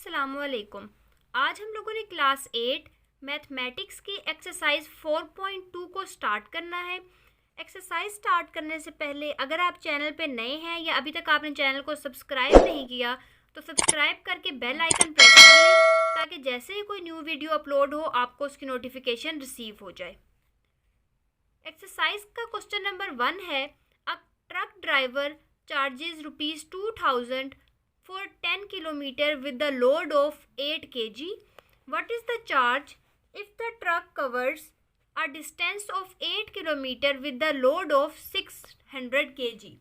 अस्सलामुअलैकुम। आज हम लोगों ने क्लास 8 मैथमेटिक्स की एक्सरसाइज 4.2 को स्टार्ट करना है। एक्सरसाइज स्टार्ट करने से पहले अगर आप चैनल पे नए हैं या अभी तक आपने चैनल को सब्सक्राइब नहीं किया तो सब्सक्राइब करके बेल आइकन प्रेस कर लें ताकि जैसे ही कोई न्यू वीडियो अपलोड हो आपको उसकी नोटिफिकेशन रिसीव हो जाए। एक्सरसाइज का क्वेश्चन नंबर 1 है, अ truck driver charges ₹2000 for 10 kilometer with the load of 8 kg. What is the charge if the truck covers a distance of 8 kilometer with the load of 600 kg?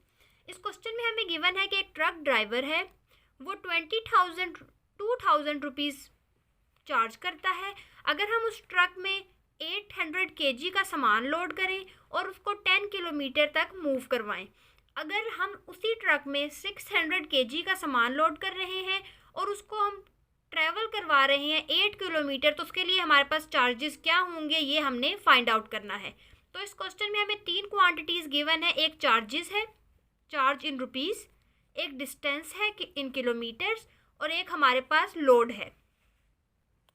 इस question में हमें given है कि एक truck driver है, वो 2000 rupees charge करता है। अगर हम उस ट्रक में 800 kg का सामान लोड करें और उसको 10 किलोमीटर तक मूव करवाएं। अगर हम उसी ट्रक में 600 kg का सामान लोड कर रहे हैं और उसको हम ट्रैवल करवा रहे हैं 8 किलोमीटर, तो उसके लिए हमारे पास चार्जेस क्या होंगे ये हमने फाइंड आउट करना है। तो इस क्वेश्चन में हमें 3 क्वांटिटीज़ गिवन है। एक चार्जेस है, चार्ज इन रुपीज़, एक डिस्टेंस है इन किलोमीटर्स और एक हमारे पास लोड है।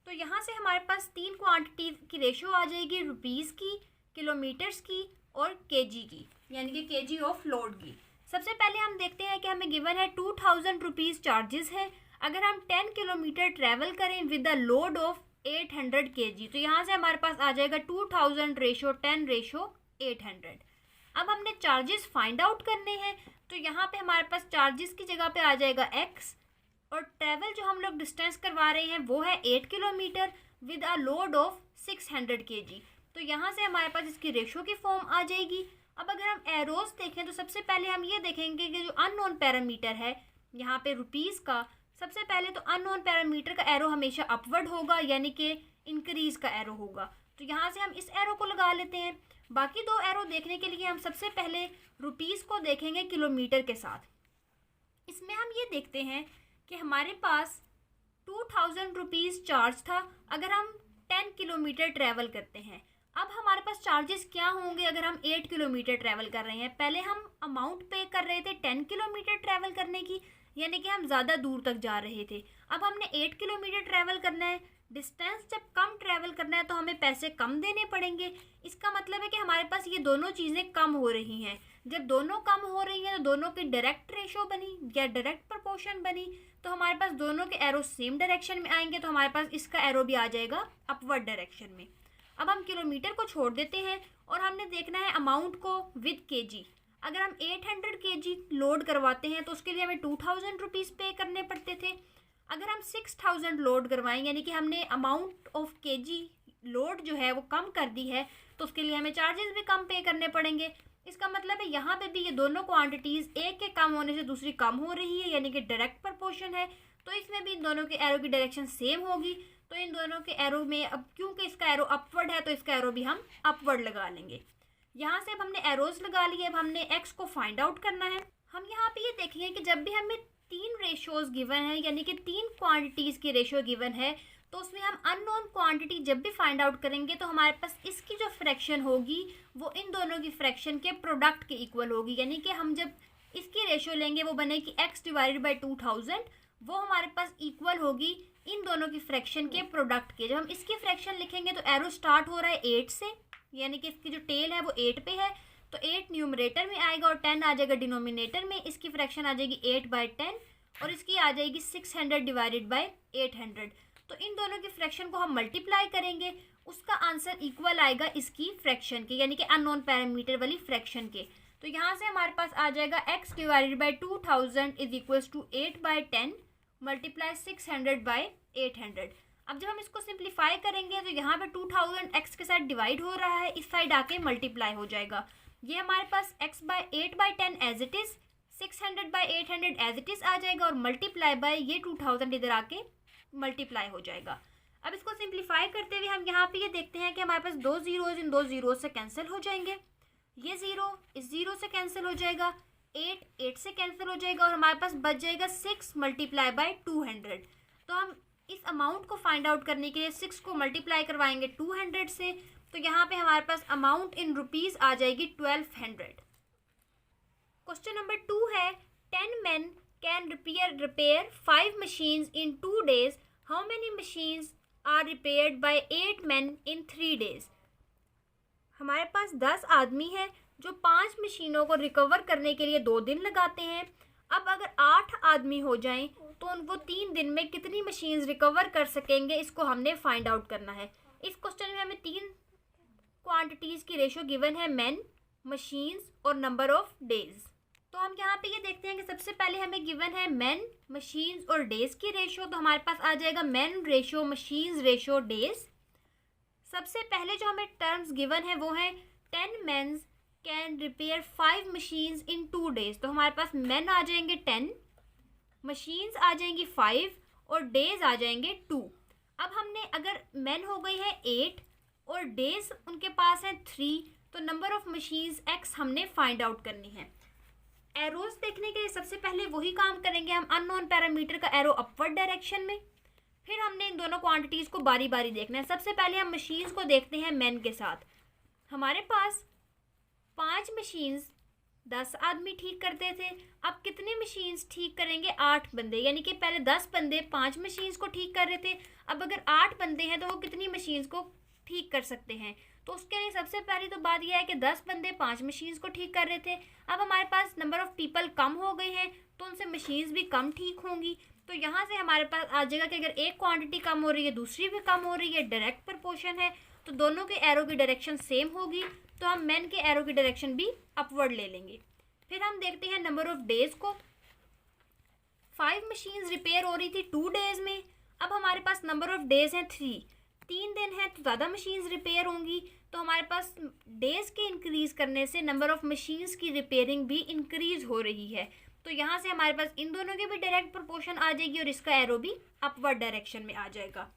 तो यहाँ से हमारे पास 3 क्वांटिटी की रेशो आ जाएगी, रुपीज़ की, किलोमीटर्स की और केजी की, यानी कि केजी ऑफ लोड की। सबसे पहले हम देखते हैं कि हमें गिवन है 2000 रुपीज़ चार्जेस है। अगर हम 10 किलोमीटर ट्रैवल करें with the load of 800 kg, तो यहाँ से हमारे पास आ जाएगा 2000 रेशो 10 रेशो 800। अब हमने चार्जेस फाइंड आउट करने हैं, तो यहाँ पे हमारे पास चार्जेस की जगह पे आ जाएगा x और ट्रैवल जो हम लोग डिस्टेंस करवा रहे हैं वो है 8 kilometre with a load of 600 kg। तो यहाँ से हमारे पास इसकी रेशो की फॉर्म आ जाएगी। अब अगर हम एरोज देखें तो सबसे पहले हम ये देखेंगे कि जो अननोन पैरामीटर है यहाँ पे रुपीज़ का, सबसे पहले तो अननोन पैरामीटर का एरो हमेशा अपवर्ड होगा, यानी कि इंक्रीज़ का एरो होगा। तो यहाँ से हम इस एरो को लगा लेते हैं। बाकी दो एरो देखने के लिए हम सबसे पहले रुपीज़ को देखेंगे किलोमीटर के साथ। इसमें हम ये देखते हैं कि हमारे पास 2000 रुपीज़ चार्ज था अगर हम 10 किलोमीटर ट्रैवल करते हैं। अब हमारे पास चार्जेस क्या होंगे अगर हम 8 किलोमीटर ट्रैवल कर रहे हैं। पहले हम अमाउंट पे कर रहे थे 10 किलोमीटर ट्रैवल करने की, यानी कि हम ज़्यादा दूर तक जा रहे थे। अब हमने 8 किलोमीटर ट्रैवल करना है। डिस्टेंस जब कम ट्रैवल करना है तो हमें पैसे कम देने पड़ेंगे। इसका मतलब है कि हमारे पास ये दोनों चीज़ें कम हो रही हैं। जब दोनों कम हो रही हैं तो दोनों की डायरेक्ट रेशो बनी या डायरेक्ट प्रपोर्शन बनी, तो हमारे पास दोनों के एरो सेम डायरेक्शन में आएंगे, तो हमारे पास इसका एरो भी आ जाएगा अपवर्ड डायरेक्शन में। अब हम किलोमीटर को छोड़ देते हैं और हमने देखना है अमाउंट को विद केजी। अगर हम 800 kg लोड करवाते हैं तो उसके लिए हमें 2000 रुपीज़ पे करने पड़ते थे। अगर हम 6000 लोड करवाएं, यानी कि हमने अमाउंट ऑफ केजी लोड जो है वो कम कर दी है, तो उसके लिए हमें चार्जेस भी कम पे करने पड़ेंगे। इसका मतलब है यहाँ पे भी ये दोनों क्वांटिटीज़ एक के कम होने से दूसरी कम हो रही है, यानी कि डायरेक्ट प्रपोर्शन है। तो इसमें भी इन दोनों के एरो की डायरेक्शन सेम होगी। तो इन दोनों के एरो में अब क्योंकि इसका एरो अपवर्ड है तो इसका एरो भी हम अपवर्ड लगा लेंगे। यहाँ से अब हमने एरोज लगा लिए। अब हमने एक्स को फाइंड आउट करना है। हम यहाँ पे ये देखेंगे कि जब भी हमें 3 रेशोज़ गिवन है, यानी कि 3 क्वांटिटीज़ की रेशो गिवन है, तो उसमें हम अननोन क्वांटिटी जब भी फाइंड आउट करेंगे तो हमारे पास इसकी जो फ्रैक्शन होगी वो इन दोनों की फ्रैक्शन के प्रोडक्ट के इक्वल होगी। यानी कि हम जब इसकी रेशो लेंगे वो बनेगी x डिवाइडेड बाई 2000, वो हमारे पास इक्वल होगी इन दोनों की फ्रैक्शन के प्रोडक्ट के। जब हम इसकी फ्रैक्शन लिखेंगे तो एरो स्टार्ट हो रहा है 8 से, यानी कि इसकी जो टेल है वो 8 पे है, तो 8 न्यूमरेटर में आएगा और 10 आ जाएगा डिनोमिनेटर में। इसकी फ्रैक्शन आ जाएगी 8/10 और इसकी आ जाएगी 600 डिवाइडेड बाई 800। तो इन दोनों की फ्रैक्शन को हम मल्टीप्लाई करेंगे, उसका आंसर इक्वल आएगा इसकी फ्रैक्शन के, यानी कि अननोन पैरामीटर वाली फ्रैक्शन के। तो यहाँ से हमारे पास आ जाएगा x divided by 2000 is equals to 8/10 multiply 600 by 800। अब जब हम इसको सिंप्लीफाई करेंगे तो यहाँ पे 2000 x के साथ डिवाइड हो रहा है, इस साइड आके मल्टीप्लाई हो जाएगा। ये हमारे पास x by 8/10 as it is, 600 by 800 as it is आ जाएगा और मल्टीप्लाई बाई ये 2000 इधर आके मल्टीप्लाई हो जाएगा। अब इसको सिंप्लीफाई करते हुए हम यहाँ पे ये देखते हैं कि हमारे पास 2 जीरोज़ इन 2 जीरोज़ से कैंसिल हो जाएंगे। ये 0 इस 0 से कैंसिल हो जाएगा, 8 से कैंसिल हो जाएगा और हमारे पास बच जाएगा 6 मल्टीप्लाई बाई 200। तो हम इस अमाउंट को फाइंड आउट करने के लिए 6 को मल्टीप्लाई करवाएंगे 200 से, तो यहाँ पे हमारे पास अमाउंट इन रुपीज़ आ जाएगी 1200। क्वेश्चन नंबर 2 है, 10 men can repair 5 machines in 2 days, how many machines are repaired by 8 men in 3 days? हमारे पास 10 आदमी हैं जो 5 मशीनों को रिकवर करने के लिए 2 दिन लगाते हैं। अब अगर 8 आदमी हो जाएं तो उनको 3 दिन में कितनी मशीन्स रिकवर कर सकेंगे, इसको हमने फाइंड आउट करना है। इस क्वेश्चन में हमें 3 क्वांटिटीज़ की रेशो गिवन है, मैन, मशीन्स और नंबर ऑफ डेज। तो हम यहाँ पे ये देखते हैं कि सबसे पहले हमें गिवन है मैन, मशीन्स और डेज की रेशो। तो हमारे पास आ जाएगा man ratio, machines ratio, days. सबसे पहले जो हमें टर्म्स गिवन है वो है 10 mens can repair 5 machines in 2 days. तो हमारे पास मैन आ जाएंगे 10, मशीन्स आ जाएंगी 5 और डेज आ जाएंगे 2। अब हमने अगर मैन हो गई है 8 और डेज उनके पास है 3, तो नंबर ऑफ मशीन्स x हमने फाइंड आउट करनी है। एरोज देखने के लिए सबसे पहले वही काम करेंगे हम, अननोन पैरामीटर का एरो अपवर्ड डायरेक्शन में। फिर हमने इन दोनों क्वांटिटीज़ को बारी बारी देखना है। सबसे पहले हम मशीन्स को देखते हैं मैन के साथ। हमारे पास 5 मशीन्स 10 आदमी ठीक करते थे। अब कितने मशीन्स ठीक करेंगे? 8 बंदे, यानी कि पहले 10 बंदे 5 मशीन्स को ठीक कर रहे थे। अब अगर 8 बंदे हैं तो वो कितनी मशीन्स को ठीक कर सकते हैं? तो उसके लिए सबसे पहली तो बात यह है कि 10 बंदे 5 मशीन्स को ठीक कर रहे थे। अब हमारे पास नंबर ऑफ़ पीपल कम हो गए हैं तो उनसे मशीन्स भी कम ठीक होंगी। तो यहाँ से हमारे पास आ जाएगा कि अगर एक क्वांटिटी कम हो रही है दूसरी भी कम हो रही है, डायरेक्ट प्रपोर्शन है, तो दोनों के एरो की डायरेक्शन सेम होगी, तो हम मैन के एरो की डायरेक्शन भी अपवर्ड ले लेंगे। फिर हम देखते हैं नंबर ऑफ़ डेज़ को। 5 मशीन्स रिपेयर हो रही थी 2 डेज़ में। अब हमारे पास नंबर ऑफ़ डेज़ हैं 3 दिन है तो ज़्यादा मशीन्स रिपेयर होंगी। तो हमारे पास डेज़ के इंक्रीज़ करने से नंबर ऑफ़ मशीन्स की रिपेयरिंग भी इंक्रीज़ हो रही है। तो यहाँ से हमारे पास इन दोनों की भी डायरेक्ट प्रोपोर्शन आ जाएगी और इसका एरो भी अपवर्ड डायरेक्शन में आ जाएगा।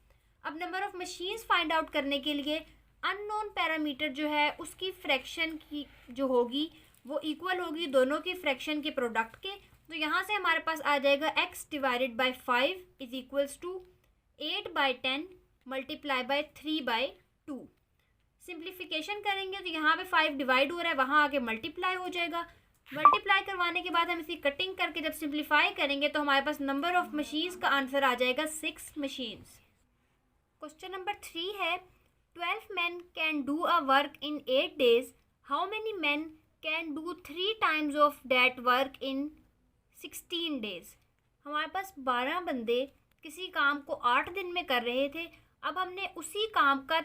अब number of machines find out करने के लिए अननोन पैरामीटर जो है उसकी फ्रैक्शन की जो होगी वो इक्वल होगी दोनों की फ्रैक्शन के प्रोडक्ट के। तो यहाँ से हमारे पास आ जाएगा x divided by 5 is equals to 8/10 multiply by 3/2। Simplification करेंगे तो यहाँ पे 5 डिवाइड हो रहा है, वहाँ आके मल्टीप्लाई हो जाएगा। मल्टीप्लाई करवाने के बाद हम इसकी कटिंग करके जब सिंप्लीफाई करेंगे तो हमारे पास नंबर ऑफ़ मशीन्स का आंसर आ जाएगा 6 मशीन्स। क्वेश्चन नंबर 3 है 12 men can do a work in 8 days, how many men can do 3 times of that work in 16 days। हमारे पास 12 बंदे किसी काम को 8 दिन में कर रहे थे। अब हमने उसी काम का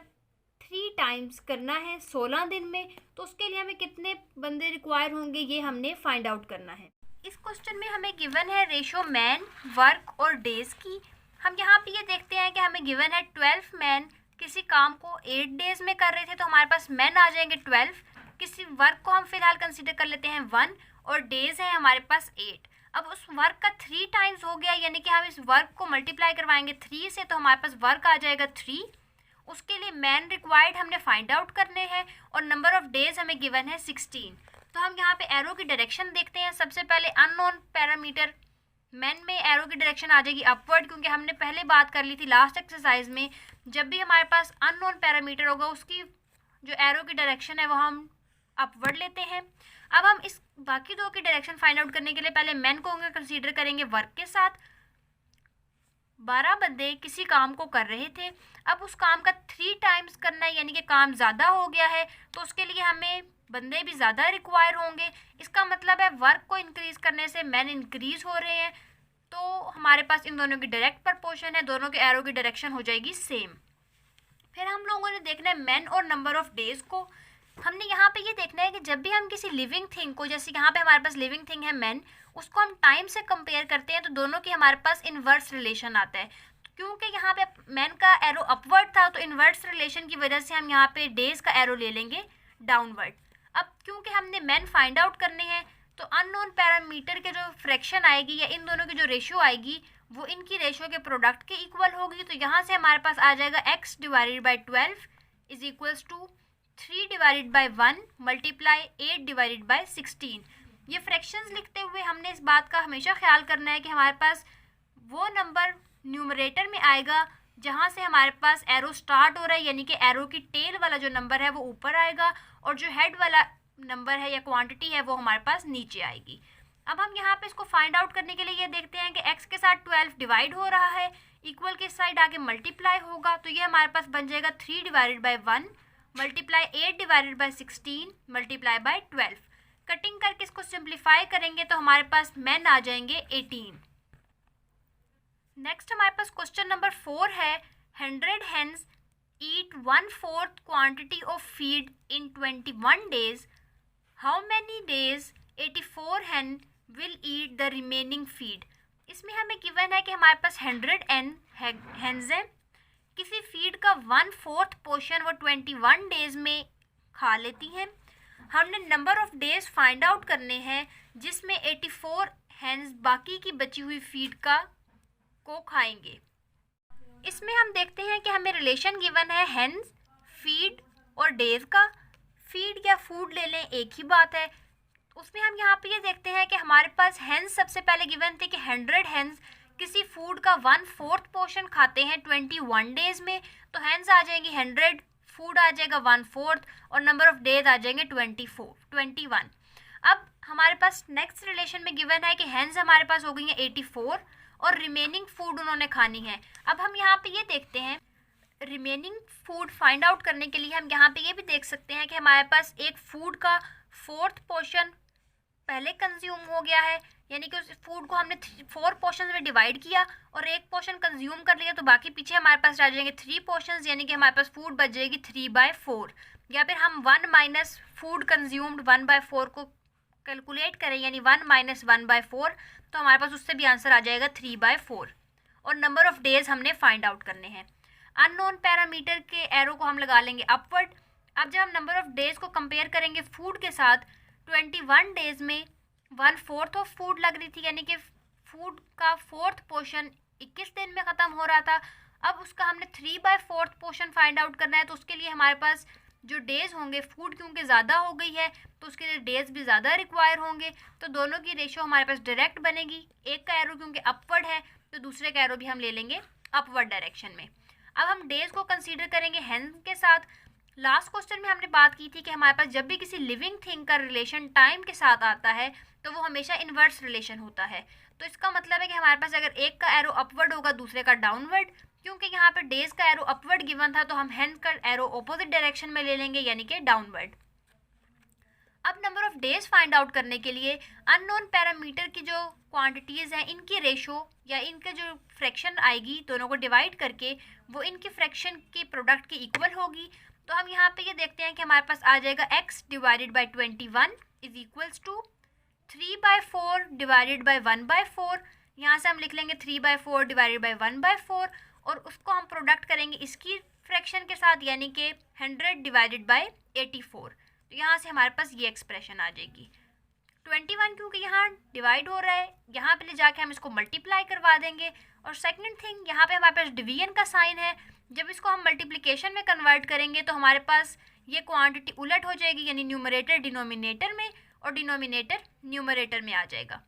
3 times करना है 16 दिन में, तो उसके लिए हमें कितने बंदे रिक्वायर होंगे ये हमने फाइंड आउट करना है। इस क्वेश्चन में हमें गिवन है रेशो मैन, वर्क और डेज की। हम यहाँ पे ये देखते हैं कि हमें गिवन है 12 मैन किसी काम को 8 days में कर रहे थे, तो हमारे पास मैन आ जाएंगे 12। किसी वर्क को हम फिलहाल कंसीडर कर लेते हैं 1 और डेज है हमारे पास 8। अब उस वर्क का 3 times हो गया, यानी कि हम इस वर्क को मल्टीप्लाई करवाएंगे 3 से, तो हमारे पास वर्क आ जाएगा 3। उसके लिए मैन रिक्वायर्ड हमने फाइंड आउट करने हैं और नंबर ऑफ़ डेज हमें गिवन है 16। तो हम यहाँ पे एरो की डायरेक्शन देखते हैं। सबसे पहले अननोन पैरामीटर मैन में एरो की डायरेक्शन आ जाएगी अपवर्ड, क्योंकि हमने पहले बात कर ली थी लास्ट एक्सरसाइज में, जब भी हमारे पास अननोन पैरामीटर होगा उसकी जो एरो की डायरेक्शन है वो हम अपवर्ड लेते हैं। अब हम इस बाकी दो की डायरेक्शन फाइंड आउट करने के लिए पहले मैन को कंसीडर करेंगे वर्क के साथ। 12 बंदे किसी काम को कर रहे थे। अब उस काम का 3 times करना है, यानी कि काम ज़्यादा हो गया है, तो उसके लिए हमें बंदे भी ज़्यादा रिक्वायर होंगे। इसका मतलब है वर्क को इंक्रीज़ करने से मैन इंक्रीज़ हो रहे हैं, तो हमारे पास इन दोनों की डायरेक्ट प्रपोर्शन है, दोनों के एरो की डायरेक्शन हो जाएगी सेम। फिर हम लोगों ने देखना है मैन और नंबर ऑफ़ डेज़ को। हमने यहाँ पे ये देखना है कि जब भी हम किसी लिविंग थिंग को, जैसे यहाँ पे हमारे पास लिविंग थिंग है मैन, उसको हम टाइम से कंपेयर करते हैं तो दोनों की हमारे पास इन्वर्स रिलेशन आता है। क्योंकि यहाँ पे मैन का एरो अपवर्ड था तो इन्वर्स रिलेशन की वजह से हम यहाँ पे डेज़ का एरो ले लेंगे डाउनवर्ड। अब क्योंकि हमने मैन फाइंड आउट करने हैं तो अननोन पैरामीटर के जो फ्रैक्शन आएगी या इन दोनों की जो रेशियो आएगी वो इनकी रेशियो के प्रोडक्ट के इक्वल होगी। तो यहाँ से हमारे पास आ जाएगा x divided by 12 is equals to 3 divided by 1 multiply 8 divided by 16। ये फ्रैक्शंस लिखते हुए हमने इस बात का हमेशा ख्याल करना है कि हमारे पास वो नंबर न्यूमरेटर में आएगा जहाँ से हमारे पास एरो स्टार्ट हो रहा है, यानी कि एरो की टेल वाला जो नंबर है वो ऊपर आएगा और जो हेड वाला नंबर है या क्वांटिटी है वो हमारे पास नीचे आएगी। अब हम यहाँ पे इसको फाइंड आउट करने के लिए ये देखते हैं कि x के साथ 12 डिवाइड हो रहा है, इक्वल के साइड आगे मल्टीप्लाई होगा, तो ये हमारे पास बन जाएगा 3 divided by 1 multiply 8 divided by 16 multiply by 12। Cutting करके इसको सिंप्लीफाई करेंगे तो हमारे पास मेन आ जाएंगे 18। नेक्स्ट हमारे पास क्वेश्चन नंबर 4 है 100 hens eat 1/4 quantity of feed in 21 days. How many days 84 hen will eat the remaining feed? इसमें हमें गिवन है कि हमारे पास 100 hens हैं, किसी फीड का 1/4 पोर्शन वो 21 डेज में खा लेती हैं। हमने number of days find out करने हैं जिसमें 84 हैंस बाकी की बची हुई फीड को खाएंगे। इसमें हम देखते हैं कि हमें रिलेशन गिवन है हैंस, फीड और डेज का। फीड या फूड ले लें एक ही बात है। उसमें हम यहाँ पे ये देखते हैं कि हमारे पास हैंस सबसे पहले गिवन थे कि 100 हैंस किसी फूड का 1/4 पोर्शन खाते हैं 21 डेज में, तो हैंस आ जाएंगी 100, फूड आ जाएगा 1/4 और नंबर ऑफ डेज आ जाएंगे 21। अब हमारे पास नेक्स्ट रिलेशन में गिवन है कि हैंस हमारे पास हो गई हैं 84 और रिमेनिंग फूड उन्होंने खानी है। अब हम यहाँ पे ये देखते हैं रिमेनिंग फूड फाइंड आउट करने के लिए हम यहाँ पे ये भी देख सकते हैं कि हमारे पास एक फूड का 4th पोर्शन पहले कंज्यूम हो गया है, यानी कि उस फूड को हमने 4 पोर्शन में डिवाइड किया और एक पोर्शन कंज्यूम कर लिया, तो बाकी पीछे हमारे पास रह जाएंगे 3 पोर्शंस, यानी कि हमारे पास फूड बच जाएगी 3/4। या फिर हम 1 माइनस फूड कंज्यूम्ड 1/4 को कैलकुलेट करें, यानी 1 माइनस 1/4, तो हमारे पास उससे भी आंसर आ जाएगा 3/4। और नंबर ऑफ डेज हमने फाइंड आउट करने हैं। अननोन पैरामीटर के एरो को हम लगा लेंगे अपवर्ड। अब जब हम नंबर ऑफ डेज को कंपेयर करेंगे फूड के साथ, 21 डेज में 1/4 ऑफ फूड लग रही थी, यानी कि फूड का 4th पोर्शन 21 दिन में ख़त्म हो रहा था। अब उसका हमने 3/4 पोर्शन फाइंड आउट करना है, तो उसके लिए हमारे पास जो डेज होंगे, फूड क्योंकि ज़्यादा हो गई है तो उसके लिए डेज भी ज़्यादा रिक्वायर होंगे, तो दोनों की रेशो हमारे पास डायरेक्ट बनेगी। एक का एरो क्योंकि अपवर्ड है तो दूसरे का एरो भी हम ले लेंगे अपवर्ड डायरेक्शन में। अब हम डेज को कंसीडर करेंगे हेन के साथ। लास्ट क्वेश्चन में हमने बात की थी कि हमारे पास जब भी किसी लिविंग थिंग का रिलेशन टाइम के साथ आता है तो वो हमेशा इन्वर्स रिलेशन होता है। तो इसका मतलब है कि हमारे पास अगर एक का एरो अपवर्ड होगा दूसरे का डाउनवर्ड, क्योंकि यहाँ पे डेज का एरो अपवर्ड गिवन था तो हम हेन का एरो ऑपोजिट डायरेक्शन में ले लेंगे, यानी कि डाउनवर्ड। अब number of days find out करने के लिए अननोन पैरामीटर की जो क्वांटिटीज़ हैं इनकी रेशो या इनके जो फ्रैक्शन आएगी दोनों को डिवाइड करके वो इनकी फ्रैक्शन की प्रोडक्ट की इक्वल होगी। तो हम यहाँ पे ये देखते हैं कि हमारे पास आ जाएगा x divided by 21 is equals to 3/4 divided by 1/4। यहाँ से हम लिख लेंगे 3/4 डिवाइडेड बाई 1/4 और उसको हम प्रोडक्ट करेंगे इसकी फ्रैक्शन के साथ, यानी कि 100 डिवाइडेड बाई 84। तो यहाँ से हमारे पास ये एक्सप्रेशन आ जाएगी। 21 क्योंकि यहाँ डिवाइड हो रहा है, यहाँ पे ले जाके हम इसको मल्टीप्लाई करवा देंगे। और सेकंड थिंग, यहाँ पे हमारे पास डिवीजन का साइन है, जब इसको हम मल्टीप्लिकेशन में कन्वर्ट करेंगे तो हमारे पास ये क्वांटिटी उलट हो जाएगी, यानी न्यूमरेटर डिनोमिनेटर में और डिनोमिनेटर न्यूमरेटर में आ जाएगा।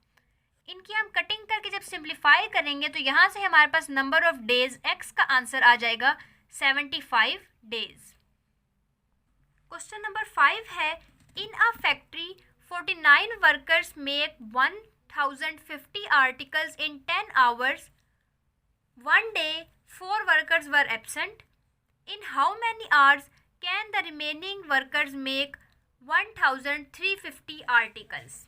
इनकी हम कटिंग करके जब सिंप्लीफाई करेंगे तो यहाँ से हमारे पास नंबर ऑफ डेज x का आंसर आ जाएगा 75 डेज। क्वेश्चन नंबर 5 है in a factory 49 workers make 1050 articles in 10 hours. One day 4 workers were absent. In how many hours can the remaining workers make 1350 articles?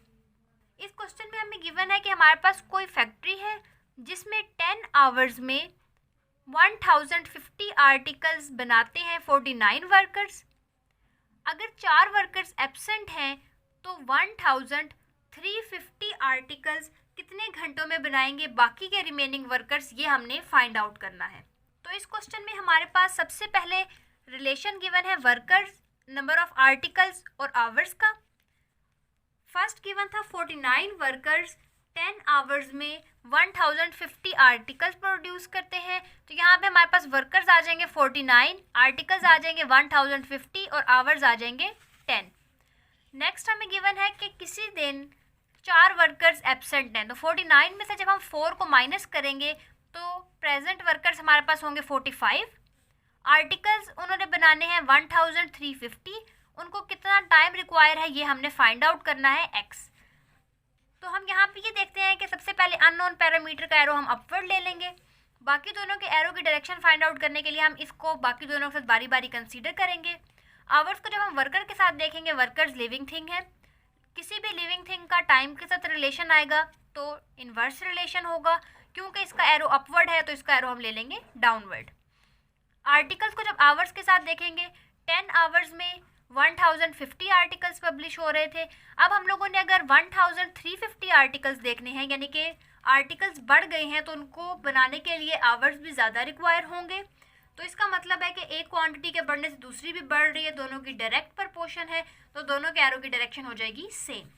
इस question में हमें given है कि हमारे पास कोई फैक्ट्री है जिसमें 10 आवर्स में 1050 आर्टिकल्स बनाते हैं 49 वर्कर्स। अगर 4 वर्कर्स एब्सेंट हैं तो 1350 आर्टिकल्स कितने घंटों में बनाएंगे बाकी के रिमेनिंग वर्कर्स, ये हमने फाइंड आउट करना है। तो इस क्वेश्चन में हमारे पास सबसे पहले रिलेशन गिवन है वर्कर्स, नंबर ऑफ आर्टिकल्स और आवर्स का। फर्स्ट गिवन था 49 वर्कर्स 10 आवर्स में 1050 आर्टिकल्स प्रोड्यूस करते हैं, तो यहाँ पे हमारे पास वर्कर्स आ जाएंगे 49, आर्टिकल्स आ जाएंगे 1050 और आवर्स आ जाएंगे 10। नेक्स्ट हमें गिवन है कि किसी दिन 4 वर्कर्स एब्सेंट हैं, तो 49 में से जब हम 4 को माइनस करेंगे तो प्रेजेंट वर्कर्स हमारे पास होंगे 45। आर्टिकल्स उन्होंने बनाने हैं 1350, उनको कितना टाइम रिक्वायर है ये हमने फाइंड आउट करना है x। तो हम यहाँ पे ये देखते हैं कि सबसे पहले अननोन पैरामीटर का एरो हम अपवर्ड ले लेंगे। बाकी दोनों के एरो की डायरेक्शन फाइंड आउट करने के लिए हम इसको बाकी दोनों के साथ बारी बारी कंसीडर करेंगे। आवर्स को जब हम वर्कर के साथ देखेंगे, वर्कर्स लिविंग थिंग है, किसी भी लिविंग थिंग का टाइम के साथ रिलेशन आएगा तो इन्वर्स रिलेशन होगा। क्योंकि इसका एरो अपवर्ड है तो इसका एरो हम ले लेंगे डाउनवर्ड। आर्टिकल्स को जब आवर्स के साथ देखेंगे, 10 आवर्स में 1050 आर्टिकल्स पब्लिश हो रहे थे। अब हम लोगों ने अगर 1350 आर्टिकल्स देखने हैं, यानी कि आर्टिकल्स बढ़ गए हैं, तो उनको बनाने के लिए आवर्स भी ज़्यादा रिक्वायर होंगे। तो इसका मतलब है कि एक क्वांटिटी के बढ़ने से दूसरी भी बढ़ रही है, दोनों की डायरेक्ट प्रपोर्शन है, तो दोनों के एरो की डायरेक्शन हो जाएगी सेम।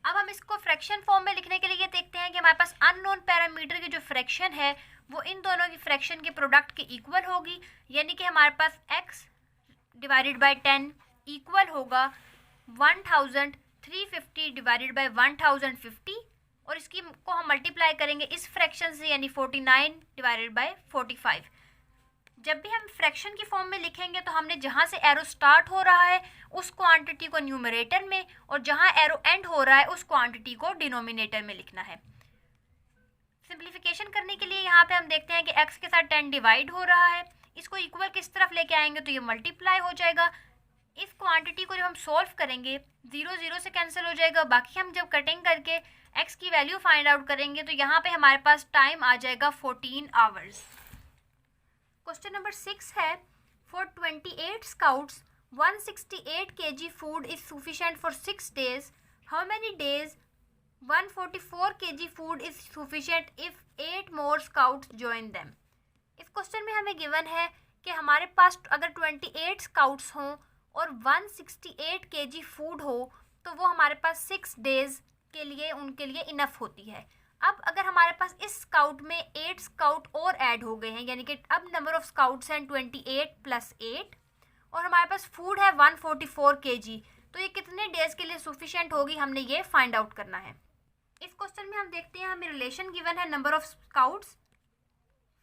अब हम इसको फ्रैक्शन फॉर्म में लिखने के लिए देखते हैं कि हमारे पास अननोन पैरामीटर की जो फ्रैक्शन है वो इन दोनों की फ्रैक्शन के प्रोडक्ट के इक्वल होगी, यानी कि हमारे पास x डिवाइडेड बाय 10 इक्वल होगा 1350 डिवाइडेड बाय 1050, और इसकी को हम मल्टीप्लाई करेंगे इस फ्रैक्शन से, यानी 49 डिवाइडेड बाय 45। जब भी हम फ्रैक्शन की फॉर्म में लिखेंगे तो हमने जहाँ से एरो स्टार्ट हो रहा है उस क्वांटिटी को न्यूमरेटर में, और जहाँ एरो एंड हो रहा है उस क्वांटिटी को डिनोमिनेटर में लिखना है। सिंप्लीफिकेशन करने के लिए यहाँ पे हम देखते हैं कि x के साथ 10 डिवाइड हो रहा है, इसको इक्वल किस तरफ लेके आएंगे तो ये मल्टीप्लाई हो जाएगा। इस क्वांटिटी को जब हम सॉल्व करेंगे 0 0 से कैंसिल हो जाएगा। बाकी हम जब कटिंग करके x की वैल्यू फाइंड आउट करेंगे तो यहाँ पे हमारे पास टाइम आ जाएगा 14 आवर्स। क्वेश्चन नंबर 6 है, for 28 scouts 168 kg food is sufficient for 6 days, how many days 144 kg food is sufficient if 8 more scouts join them. इस क्वेश्चन में हमें गिवन है कि हमारे पास अगर 28 स्काउट्स हों और 168 kg फूड हो तो वो हमारे पास 6 डेज के लिए उनके लिए इनफ होती है। अब अगर हमारे पास इस स्काउट में 8 स्काउट और ऐड हो गए हैं, यानी कि अब नंबर ऑफ स्काउट्स हैं 28 + 8, और हमारे पास फूड है 144 kg, तो ये कितने डेज के लिए सफिशिएंट होगी, हमने ये फाइंड आउट करना है। इस क्वेश्चन में हम देखते हैं हमें रिलेशन गिवन है number of scouts,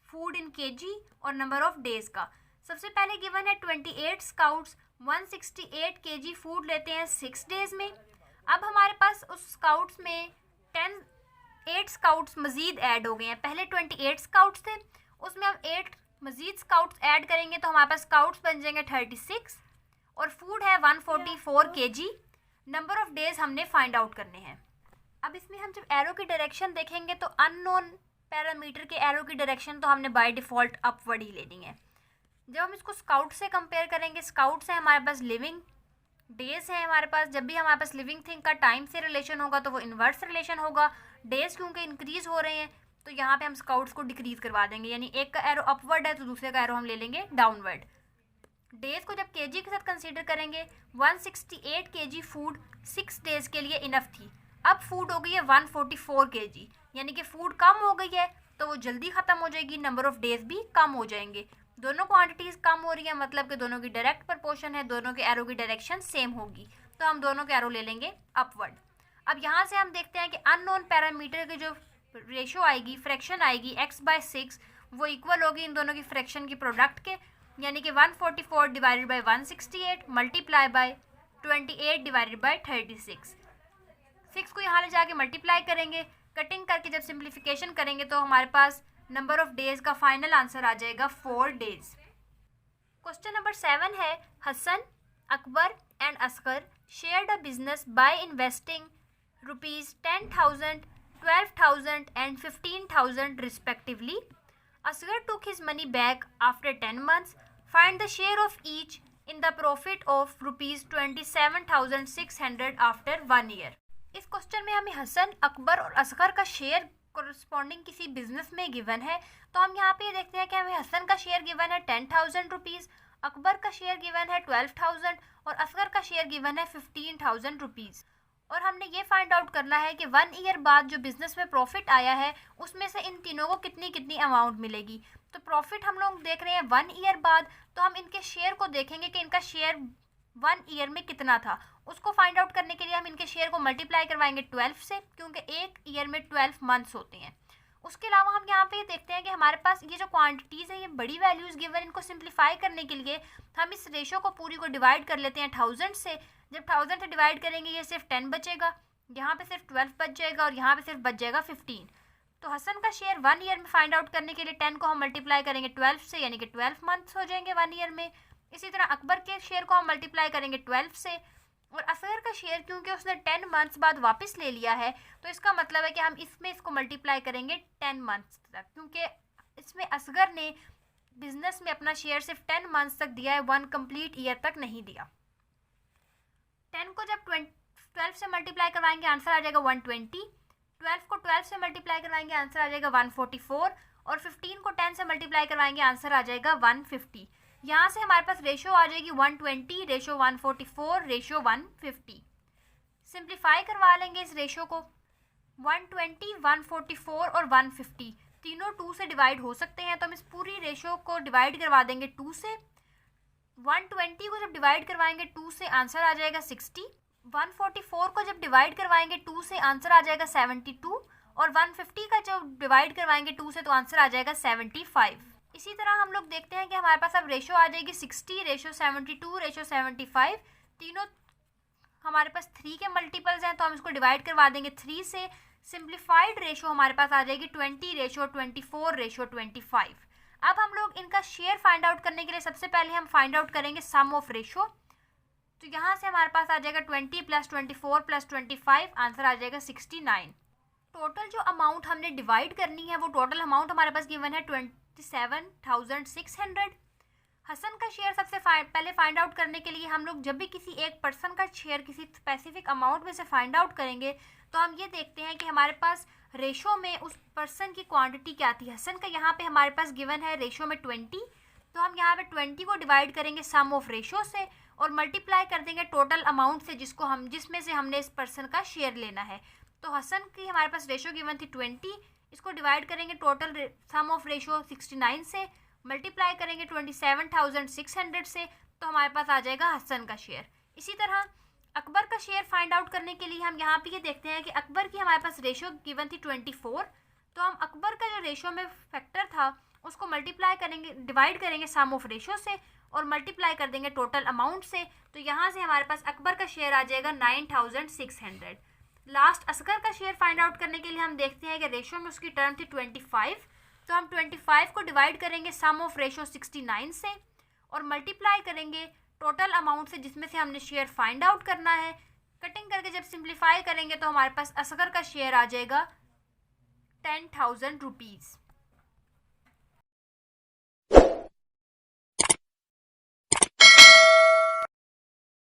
food in kg और नंबर ऑफ डेज का। सबसे पहले गिवन है 28 स्काउट्स 168 kg फूड लेते हैं 6 डेज में। अब हमारे पास उस स्काउट्स में 8 स्काउट्स मज़ीद ऐड हो गए हैं। पहले 28 स्काउट्स थे, उसमें हम 8 मज़ीद स्काउट्स ऐड करेंगे तो हमारे पास स्काउट्स बन जाएंगे 36, और फूड है 144 kg। नंबर ऑफ डेज हमने फाइंड आउट करने हैं। अब इसमें हम जब एरो की डायरेक्शन देखेंगे तो अननोन पैरामीटर के एरो की डायरेक्शन तो हमने बाय डिफ़ॉल्ट अपवर्ड ही लेनी है। जब हम इसको स्काउट से कंपेयर करेंगे, स्काउट्स है हमारे पास लिविंग, डेज है हमारे पास, जब भी हमारे पास लिविंग थिंग का टाइम से रिलेशन होगा तो वो इन्वर्स रिलेशन होगा। डेज क्योंकि इंक्रीज़ हो रहे हैं तो यहाँ पे हम स्काउट्स को डिक्रीज़ करवा देंगे, यानी एक का एरो अपवर्ड है तो दूसरे का एरो हम ले लेंगे डाउनवर्ड। डेज को जब केजी के साथ कंसीडर करेंगे, 168 kg फूड 6 डेज के लिए इनफ थी। अब फूड हो गई है 144 kg, यानी कि फूड कम हो गई है तो वो जल्दी ख़त्म हो जाएगी, नंबर ऑफ़ डेज भी कम हो जाएंगे। दोनों क्वांटिटीज़ कम हो रही है, मतलब कि दोनों की डायरेक्ट प्रपोर्शन है, दोनों के एरो की डायरेक्शन सेम होगी, तो हम दोनों के एरो ले लेंगे अपवर्ड। अब यहाँ से हम देखते हैं कि अननोन पैरामीटर की जो रेशो आएगी, फ्रैक्शन आएगी x/6, वो इक्वल होगी इन दोनों की फ्रैक्शन की प्रोडक्ट के, यानी कि 144 divided by 168 multiply by 28 divided by 36। 6 को यहाँ ले जाके मल्टीप्लाई करेंगे, कटिंग करके जब सिंप्लीफिकेशन करेंगे तो हमारे पास नंबर ऑफ डेज का फाइनल आंसर आ जाएगा 4 डेज। क्वेश्चन नंबर 7 है, Hasan, Akbar and Asghar shared a business by investing ₹10,000, 12,000 and 15,000 respectively. Asghar took his money back after 10 months. Find the share of each in the profit of ₹27,600 after 1 year. इस question में हमें हसन, अकबर और असगर का share corresponding किसी business में given है, तो हम यहाँ पे देखते हैं कि हमें हसन का शेयर गिवन है 10,000 रुपीज़, अकबर का शेयर गिवन है 12,000 और असगर का शेयर गिवन है 15,000 रुपीज़। और हमने ये फाइंड आउट करना है कि 1 ईयर बाद जो बिज़नेस में प्रॉफिट आया है उसमें से इन तीनों को कितनी कितनी अमाउंट मिलेगी। तो प्रॉफिट हम लोग देख रहे हैं 1 ईयर बाद, तो हम इनके शेयर को देखेंगे कि इनका शेयर 1 ईयर में कितना था। उसको फाइंड आउट करने के लिए हम इनके शेयर को मल्टीप्लाई करवाएंगे 12 से, क्योंकि एक ईयर में 12 मंथ्स होते हैं। उसके अलावा हम यहाँ पे देखते हैं कि हमारे पास ये जो क्वांटिटीज़ हैं, ये बड़ी वैल्यूज़ गिवन, इनको सिंप्लीफाई करने के लिए हम इस रेशो को पूरी को डिवाइड कर लेते हैं 1000 से। जब 1000 से डिवाइड करेंगे ये सिर्फ 10 बचेगा, यहाँ पे सिर्फ 12 बच जाएगा और यहाँ पे सिर्फ बच जाएगा 15। तो हसन का शेयर 1 ईयर में फाइंड आउट करने के लिए 10 को हम मल्टीप्लाई करेंगे 12 से, यानी कि 12 मंथ्स हो जाएंगे 1 ईयर में। इसी तरह अकबर के शेयर को हम मल्टीप्लाई करेंगे 12 से, और असगर का शेयर क्योंकि उसने 10 मंथ्स बाद वापस ले लिया है तो इसका मतलब है कि हम इसको मल्टीप्लाई करेंगे 10 मंथ्स तक, क्योंकि इसमें असगर ने बिजनेस में अपना शेयर सिर्फ 10 मंथ्स तक दिया है, 1 कंप्लीट ईयर तक नहीं दिया। 10 को जब 12 से मल्टीप्लाई करवाएंगे आंसर आ जाएगा 120, 12 को 12 से मल्टीप्लाई करवाएंगे आंसर आ जाएगा 144, और 15 को 10 से मल्टीप्लाई करवाएंगे आंसर आ जाएगा 150। यहाँ से हमारे पास रेशो आ जाएगी 120, रेशो 144, रेशो 150। सिंप्लीफाई करवा लेंगे इस रेशो को, 120, 144 और 150 तीनों 2 से डिवाइड हो सकते हैं, तो हम इस पूरी रेशो को डिवाइड करवा देंगे 2 से। 120 को जब डिवाइड करवाएंगे 2 से आंसर आ जाएगा 60, 144 को जब डिवाइड करवाएंगे 2 से आंसर आ जाएगा 72, और 150 का जब डिवाइड करवाएंगे 2 से तो आंसर आ जाएगा 75। इसी तरह हम लोग देखते हैं कि हमारे पास अब रेशो आ जाएगी 60, रेशो 72, रेशो 75, तीनों हमारे पास 3 के मल्टीपल्स हैं तो हम इसको डिवाइड करवा देंगे 3 से। सिंप्लीफाइड रेशो हमारे पास आ जाएगी 20, रेशो 24, रेशो 25। अब हम लोग इनका शेयर फाइंड आउट करने के लिए सबसे पहले हम फाइंड आउट करेंगे सम ऑफ रेशो। तो यहाँ से हमारे पास आ जाएगा 20 + 24 + 25, आंसर आ जाएगा 69। टोटल जो अमाउंट हमने डिवाइड करनी है वो टोटल अमाउंट हमारे पास गिवन है 27,600। हसन का शेयर सबसे पहले फाइंड आउट करने के लिए हम लोग जब भी किसी एक पर्सन का शेयर किसी स्पेसिफिक अमाउंट में से फाइंड आउट करेंगे तो हम ये देखते हैं कि हमारे पास रेशो में उस पर्सन की क्वांटिटी क्या थी। हसन का यहाँ पे हमारे पास गिवन है रेशो में 20, तो हम यहाँ पे 20 को डिवाइड करेंगे सम ऑफ रेशो से और मल्टीप्लाई कर देंगे टोटल अमाउंट से जिसमें से हमने इस पर्सन का शेयर लेना है। तो हसन की हमारे पास रेशो गिवन थी 20, इसको डिवाइड करेंगे टोटल सम ऑफ रेशो 69 से, मल्टीप्लाई करेंगे 27,600 से, तो हमारे पास आ जाएगा हसन का शेयर। इसी तरह अकबर का शेयर फाइंड आउट करने के लिए हम यहाँ पे ये देखते हैं कि अकबर की हमारे पास रेशो गिवन थी 24, तो हम अकबर का जो रेशो में फैक्टर था उसको मल्टीप्लाई करेंगे, डिवाइड करेंगे सम ऑफ रेशो से और मल्टीप्लाई कर देंगे टोटल अमाउंट से, तो यहाँ से हमारे पास अकबर का शेयर आ जाएगा 9,600। लास्ट असगर का शेयर फाइंड आउट करने के लिए हम देखते हैं कि रेशो में उसकी टर्म थी 25, तो हम 25 को डिवाइड करेंगे सम ऑफ रेशो 69 से और मल्टीप्लाई करेंगे टोटल अमाउंट से जिसमें से हमने शेयर फाइंड आउट करना है। कटिंग करके जब सिंप्लीफाई करेंगे तो हमारे पास असगर का शेयर आ जाएगा 10,000 रुपीज़।